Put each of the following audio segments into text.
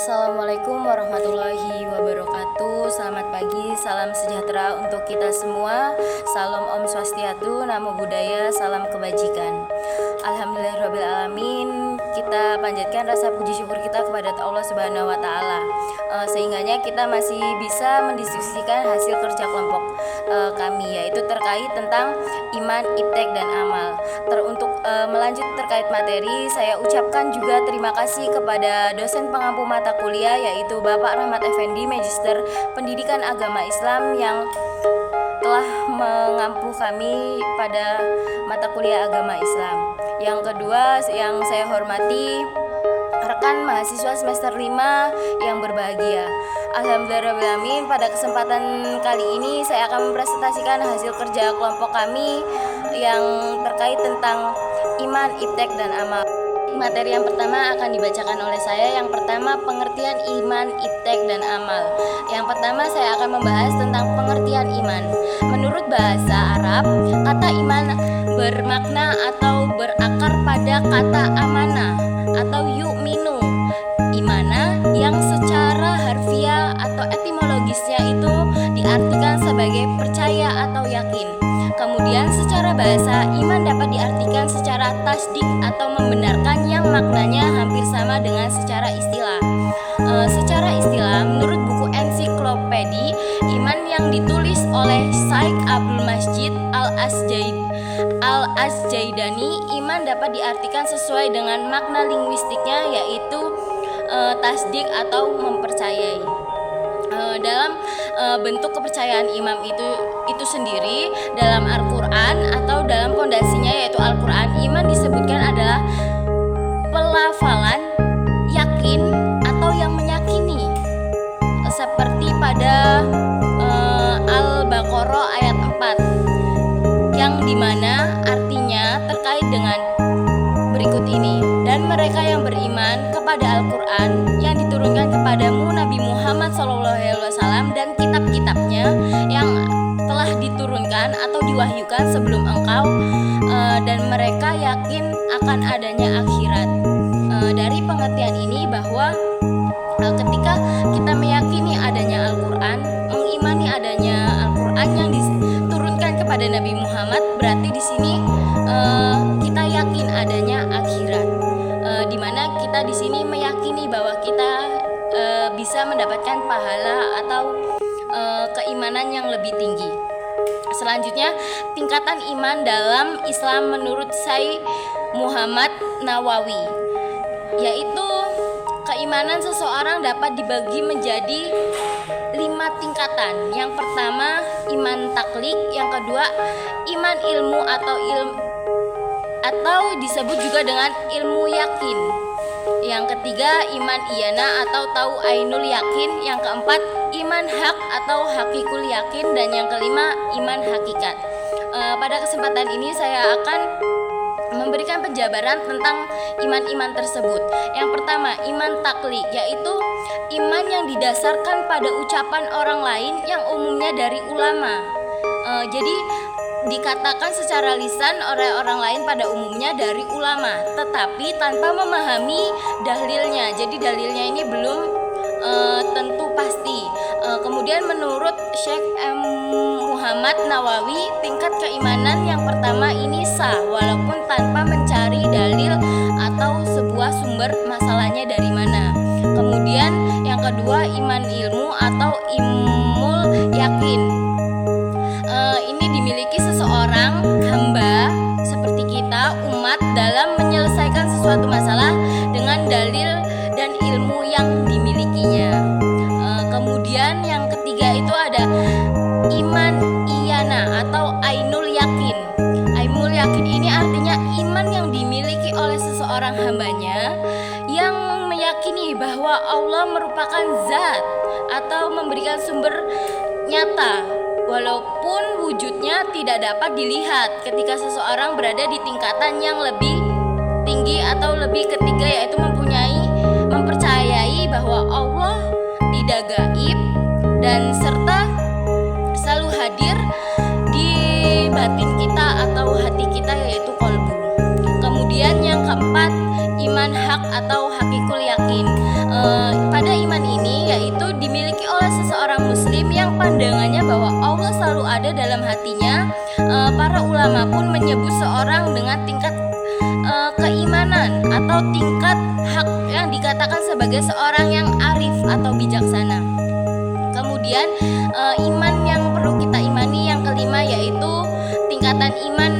Assalamualaikum warahmatullahi wabarakatuh. Selamat pagi, salam sejahtera untuk kita semua. Salam Om Swastiatu, Namo Buddhaya, salam kebajikan. Alhamdulillahirrahmanirrahim. Kita panjatkan rasa puji syukur kita kepada Allah Subhanahu wa Ta'ala, sehingganya kita masih bisa mendiskusikan hasil kerja kelompok kami, yaitu terkait tentang iman, iptek, dan amal. Untuk melanjut terkait materi, saya ucapkan juga terima kasih kepada dosen pengampu mata kuliah, yaitu Bapak Rahmat Effendi, Magister Pendidikan Agama Islam, yang telah mengampu kami pada mata kuliah agama Islam. Yang kedua, yang saya hormati rekan mahasiswa semester 5 yang berbahagia. Alhamdulillahirrahmanirrahim, pada kesempatan kali ini saya akan mempresentasikan hasil kerja kelompok kami yang terkait tentang iman, iptek, dan amal. Materi yang pertama akan dibacakan oleh saya. Yang pertama, pengertian iman, iptek, dan amal. Yang pertama, saya akan membahas tentang pengertian iman. Menurut bahasa Arab, kata iman bermakna atau berakar pada kata amanah atau yu'minu, imana, yang secara harfiah atau etimologisnya itu diartikan sebagai percaya atau yakin. Kemudian secara bahasa, iman dapat diartikan secara tasdik atau membenarkan, yang maknanya hampir sama dengan secara istilah. Secara istilah, menurut buku ensiklopedi iman yang ditulis oleh Syekh Abdul Majid Al-Asjaidani, iman dapat diartikan sesuai dengan makna linguistiknya, yaitu tasdik atau mempercayai. Dalam bentuk kepercayaan imam itu sendiri dalam Al-Quran atau dalam pondasinya, yaitu Al-Quran, iman disebutkan adalah pelafalan yakin atau yang meyakini, seperti pada Al-Baqarah ayat 4, yang dimana artinya terkait dengan berikut ini: dan mereka yang beriman kepada Al-Quran yang diturunkan kepadamu Nabi Muhammad SAW dan kitab-kitabnya yang telah diturunkan atau diwahyukan sebelum engkau, dan mereka yakin akan adanya akhirat. Dari pengertian ini bahwa ketika kita meyakini adanya Al-Quran, mengimani adanya Al-Quran yang diturunkan kepada Nabi Muhammad, berarti di sini kita yakin adanya akhirat, di mana kita di sini meyakini bahwa kita bisa mendapatkan pahala atau keimanan yang lebih tinggi. Selanjutnya, tingkatan iman dalam Islam menurut Syekh Muhammad Nawawi, yaitu keimanan seseorang dapat dibagi menjadi 5 tingkatan. Yang pertama, iman taklik. Yang kedua, iman ilmu atau disebut juga dengan ilmu yakin. Yang ketiga, iman iyana atau tahu ainul yakin. Yang keempat, iman hak atau hakikul yakin. Dan yang kelima, iman hakikat. Pada kesempatan ini saya akan memberikan penjabaran tentang iman-iman tersebut. Yang pertama, iman taklik, yaitu iman yang didasarkan pada ucapan orang lain yang umumnya dari ulama. Jadi dikatakan secara lisan oleh orang lain pada umumnya dari ulama, tetapi tanpa memahami dalilnya. Jadi dalilnya ini belum tentu pasti. Kemudian menurut Syekh Muhammad Nawawi, tingkat keimanan yang pertama ini sah walaupun tanpa mencari dalil atau sebuah sumber masalahnya dari mana. Kemudian yang kedua, iman ilmu atau ilmul yakin. Ini dimiliki seseorang hamba seperti kita, umat, dalam menyelesaikan sesuatu masalah dengan dalil dan ilmu yang dimilikinya. Kemudian yang ketiga itu ada iman iyana atau ainul yakin. Ainul yakin ini artinya iman yang dimiliki oleh seseorang hambanya yang meyakini bahwa Allah merupakan zat atau memberikan sumber nyata, walaupun wujudnya tidak dapat dilihat. Ketika seseorang berada di tingkatan yang lebih tinggi atau lebih ketiga, yaitu mempercayai bahwa Allah tidak gaib dan serta selalu hadir di batin kita atau hati kita, yaitu qalbu. Kemudian yang keempat, iman hak atau hakikul yakin. Pada artinya para ulama pun menyebut seorang dengan tingkat keimanan atau tingkat hak yang dikatakan sebagai seorang yang arif atau bijaksana. Kemudian iman yang perlu kita imani yang kelima yaitu tingkatan iman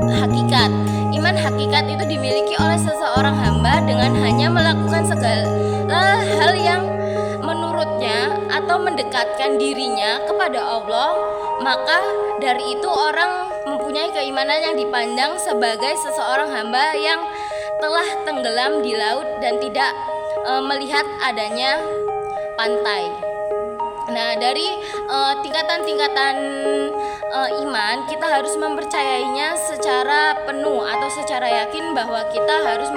hakikat. Iman hakikat itu dimiliki oleh seseorang hamba dengan hanya melakukan segala hal yang menurutnya atau mendekatkan dirinya kepada Allah, maka dari itu orang mempunyai keimanan yang dipandang sebagai seseorang hamba yang telah tenggelam di laut dan tidak melihat adanya pantai. Nah, dari tingkatan-tingkatan iman, kita harus mempercayainya secara penuh atau secara yakin bahwa kita harus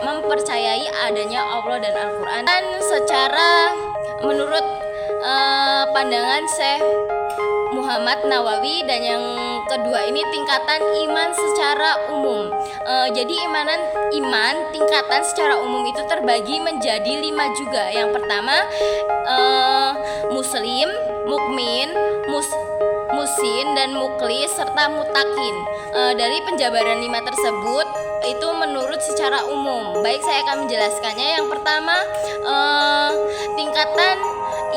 mempercayai adanya Allah dan Al-Quran. Dan secara menurut pandangan Syekh Muhammad Nawawi, dan yang kedua ini tingkatan iman secara umum. Jadi iman tingkatan secara umum itu terbagi menjadi 5 juga. Yang pertama muslim, mukmin, musin dan muklis serta mutakin. Dari penjabaran 5 tersebut itu menurut secara umum. Baik, saya akan menjelaskannya. Yang pertama tingkatan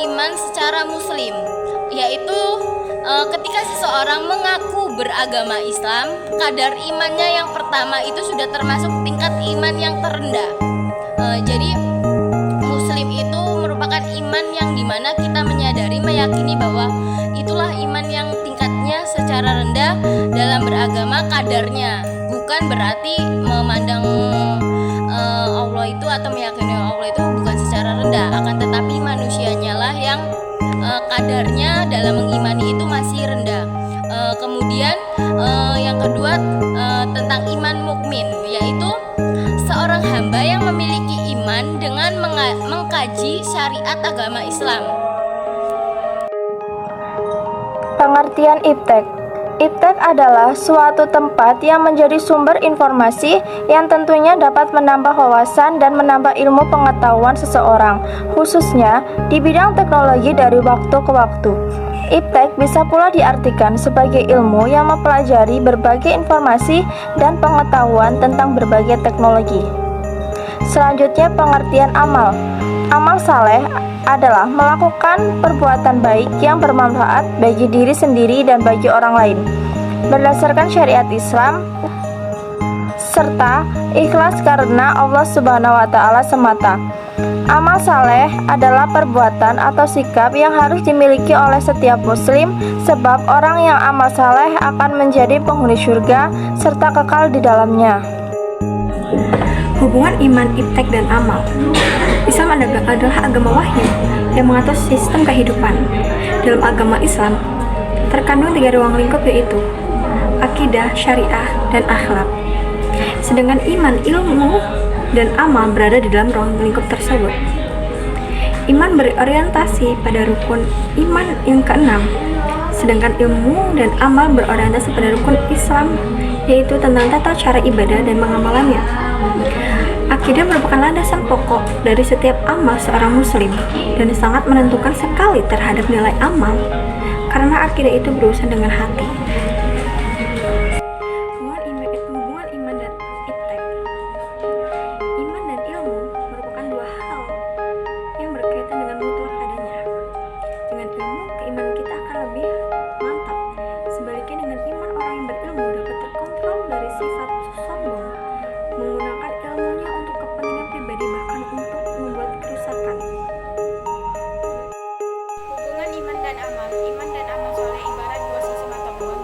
iman secara muslim, yaitu ketika seseorang mengaku beragama Islam, kadar imannya yang pertama itu sudah termasuk tingkat iman yang terendah. Jadi muslim itu merupakan iman yang dimana kita meyakini bahwa itulah iman yang tingkatnya secara rendah dalam beragama kadarnya. Bukan berarti memandang Allah itu atau meyakini Allah itu bukan secara rendah, akan tetapi manusianya lah yang kadarnya dalam mengimani itu masih rendah. Kemudian yang kedua tentang iman mukmin, yaitu seorang hamba yang memiliki iman dengan mengkaji syariat agama Islam. Pengertian iptek. Iptek adalah suatu tempat yang menjadi sumber informasi yang tentunya dapat menambah wawasan dan menambah ilmu pengetahuan seseorang, khususnya di bidang teknologi dari waktu ke waktu. Iptek bisa pula diartikan sebagai ilmu yang mempelajari berbagai informasi dan pengetahuan tentang berbagai teknologi. Selanjutnya, pengertian amal. Amal saleh adalah melakukan perbuatan baik yang bermanfaat bagi diri sendiri dan bagi orang lain berdasarkan syariat Islam, serta ikhlas karena Allah Subhanahu wa Ta'ala semata. Amal saleh adalah perbuatan atau sikap yang harus dimiliki oleh setiap muslim, sebab orang yang amal saleh akan menjadi penghuni surga serta kekal di dalamnya. Hubungan iman, iptek, dan amal. Islam adalah agama wahyu yang mengatur sistem kehidupan. Dalam agama Islam terkandung 3 ruang lingkup, yaitu akidah, syariah, dan akhlak. Sedangkan iman, ilmu, dan amal berada di dalam ruang lingkup tersebut. Iman berorientasi pada rukun iman yang ke-6, sedangkan ilmu dan amal berorientasi pada rukun Islam, yaitu tentang tata cara ibadah dan pengamalannya. Akidah merupakan landasan pokok dari setiap amal seorang muslim dan sangat menentukan sekali terhadap nilai amal, karena akidah itu berurusan dengan hati. Hubungan iman dan iptek. Iman dan ilmu merupakan 2 hal yang berkaitan dengan mutlak adanya. Dengan ilmu, keimanan kita akan lebih mantap. Sebaliknya, dengan iman, orang yang berilmu dapat terkontrol dari sifat sombong, menggunakan ilmunya untuk kepentingan pribadi, bahkan untuk membuat kerusakan. Hubungan iman dan amal. Iman dan amal soleh ibarat 2 sisi mata uang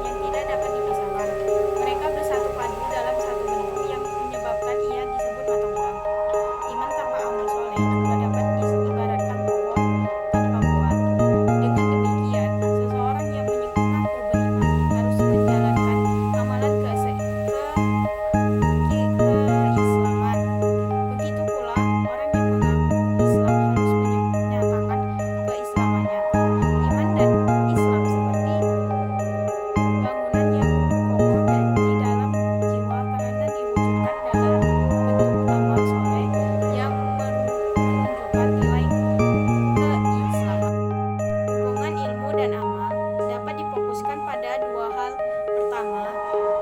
dua hal. Pertama,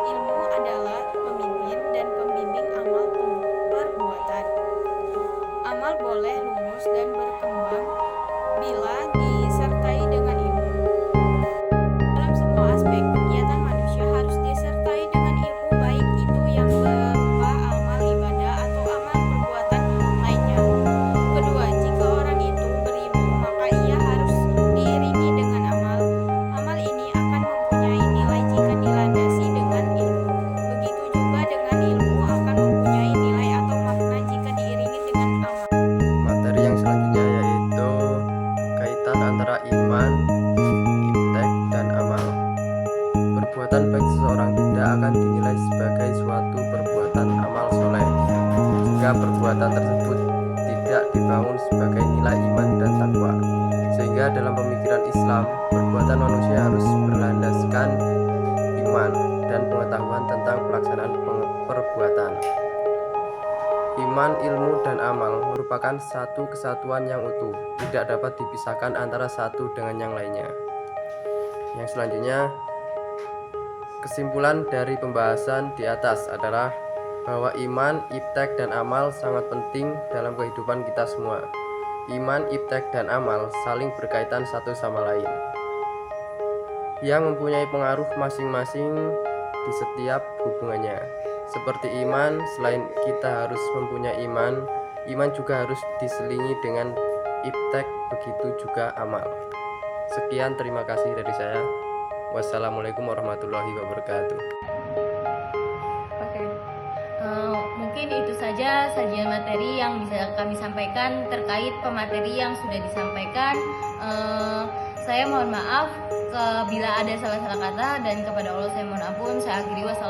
ilmu adalah pemimpin dan pembimbing amal perbuatan. Amal boleh lurus dan berkembang bila disertai dengan ilmu. Dalam semua aspek kegiatan manusia harus disertai dengan ilmu, baik itu yang berupa amal ibadah atau amal perbuatan lainnya. Kedua, jika orang itu berilmu, maka ia harus diiringi dengan amal. Amal ini akan mempunyai nilai jika dilandasi dengan ilmu. Begitu juga dengan ilmu akan mempunyai nilai atau makna jika diiringi dengan amal. Materi yang selanjutnya yaitu kaitan antara iman, iptek, dan amal. Perbuatan baik seseorang tidak akan dinilai sebagai suatu perbuatan amal soleh jika perbuatan tersebut tidak dibangun sebagai nilai iman dan takwa. Sehingga dalam pemikiran Islam, perbuatan manusia harus berlandaskan iman dan pengetahuan tentang pelaksanaan perbuatan. Iman, ilmu, dan amal merupakan satu kesatuan yang utuh, tidak dapat dipisahkan antara satu dengan yang lainnya. Yang selanjutnya, kesimpulan dari pembahasan di atas adalah bahwa iman, iptek, dan amal sangat penting dalam kehidupan kita semua. Iman, iptek, dan amal saling berkaitan satu sama lain, yang mempunyai pengaruh masing-masing di setiap hubungannya. Seperti iman, selain kita harus mempunyai iman, iman juga harus diselingi dengan iptek, begitu juga amal. Sekian, terima kasih dari saya. Wassalamualaikum warahmatullahi wabarakatuh. Mungkin itu saja sajian materi yang bisa kami sampaikan terkait pemateri yang sudah disampaikan. Saya mohon maaf bila ada salah-salah kata, dan kepada Allah saya mohon ampun. Saya akhiri, wassalamualaikum.